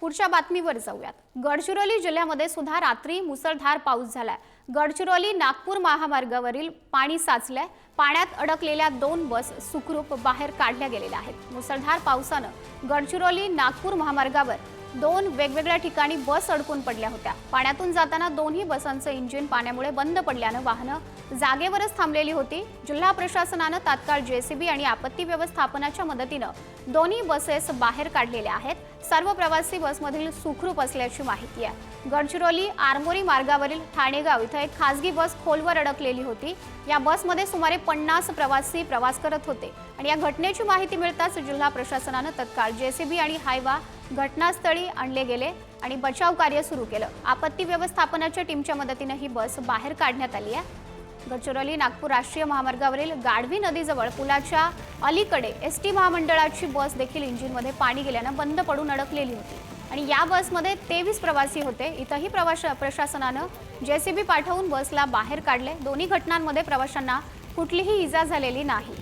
पुढच्या बातमीवर जाऊयात। गडचिरोली जिल्ह्यामध्ये सुद्धा रात्री मुसळधार पाऊस झालाय। गडचिरोली नागपूर महामार्गावरील पाणी साचलंय। पाण्यात अडकलेल्या 2 बस सुखरूप बाहेर काढल्या गेलेल्या आहेत। मुसळधार पावसानं गडचिरोली नागपूर महामार्गावर 2 वेगवेगळ्या ठिकाणी बस अडकून पडल्या होत्या। पाण्यातून जाताना दोन्ही बसांचं इंजिन पाण्यामुळे बंद पडल्यानं वाहनं जागेवरच थांबलेली होती। जिल्हा प्रशासनानं तात्काळ जेसीबी आणि आपत्ती व्यवस्थापनाच्या मदतीनं दोन्ही बसेस बाहेर काढलेल्या आहेत। सर्व प्रवासी बसमधील सुखरूप असल्याची माहिती आहे। गडचिरोली आरमोरी मार्गावरील ठाणेगाव इथं एक खासगी बस खोलवर अडकलेली होती। या बसमध्ये सुमारे 50 प्रवासी प्रवास करत होते आणि या घटनेची माहिती मिळताच जिल्हा प्रशासनानं तत्काळ जेसीबी आणि हायवा घटनास्थळी आणले गेले आणि बचाव कार्य सुरू केलं। आपत्ती व्यवस्थापनाच्या टीमच्या मदतीने ही बस बाहेर काढण्यात आली आहे। गडचिरोली नागपूर राष्ट्रीय महामार्गावरील गाढवी नदीजवळ पुलाच्या अलीकडे एसटी महामंडळाची बस देखील इंजिनमध्ये पाणी गेल्यानं बंद पडून अडकलेली होती आणि या बसमध्ये 23 प्रवासी होते। इथंही प्रशासनानं जेसीबी पाठवून बसला बाहेर काढले। दोन्ही घटनांमध्ये प्रवाशांना कुठलीही इजा झालेली नाही।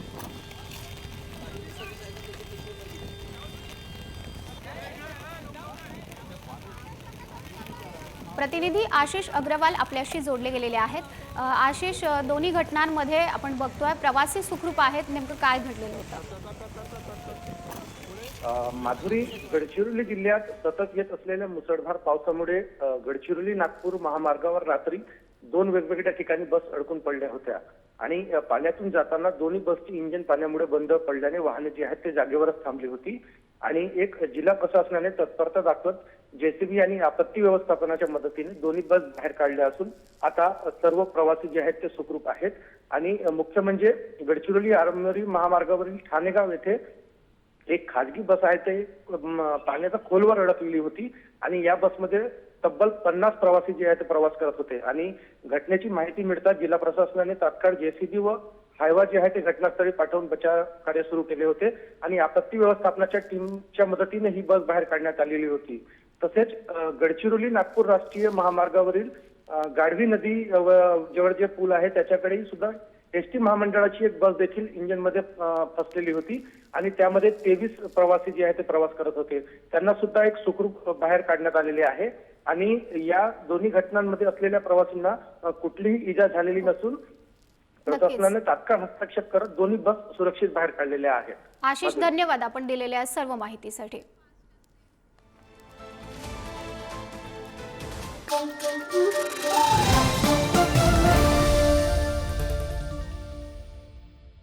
प्रतिनिधी आशिष अग्रवाल आपल्याशी जोडले गेलेले आहेत। आशिष, दोन्ही घटनांमध्ये आपण बघतोय प्रवासी सुखरूप आहेत, नेमकं काय घडलेलं होतं? माधुरी, गडचिरोली जिल्ह्यात सतत येत असलेल्या मुसळधार पावसामुळे गडचिरोली नागपूर महामार्गावर रात्री 2 वेगवेगळ्या ठिकाणी बस अडकून पडल्या होत्या आणि पाण्यातून जाताना दोन्ही बसची इंजिन पाण्यामुळे बंद पडल्याने वाहने जी आहेत ते जागेवरच थांबली होती आणि एक जिल्हा प्रशासनाने तत्परता दाखवत जेसीबी आणि आपत्ती व्यवस्थापनाच्या मदतीने दोन्ही बस बाहेर काढल्या असून आता सर्व प्रवासी जे आहेत ते सुखरूप आहेत। आणि मुख्य म्हणजे गडचिरोली आरमोरी महामार्गावरील ठाणेगाव येथे एक खासगी बस आहे ते पाण्याच्या खोलवर अडकलेली होती आणि या बसमध्ये तब्बल 50 प्रवासी जे आहेत ते प्रवास करत होते आणि घटनेची माहिती मिळताच जिल्हा प्रशासनाने तात्काळ जेसीबी व हायवा जे आहे ते घटनास्थळी पाठवून बचाव कार्य सुरू केले होते आणि आपत्ती व्यवस्थापनाच्या टीमच्या मदतीने ही बस बाहेर काढण्यात आलेली होती। तसेच गडचिरोली नागपूर राष्ट्रीय महामार्गावरील गाढवी नदी जवळ जे पूल आहे त्याच्याकडेही सुद्धा एसटी महामंडळाची एक बस देखील इंजिनमध्ये फसलेली होती आणि त्यामध्ये 23 प्रवासी जे आहेत ते प्रवास करत होते। त्यांना सुद्धा एक सुखरूप बाहेर काढण्यात आलेले आहे आणि या दोन्ही घटनांमध्ये असलेल्या प्रवासींना कुठलीही इजा झालेली नसून प्रशासनाने तात्काळ हस्तक्षेप करत दोन्ही बस सुरक्षित बाहेर काढलेल्या आहेत। आशिष, धन्यवाद आपण दिलेल्या सर्व माहितीसाठी।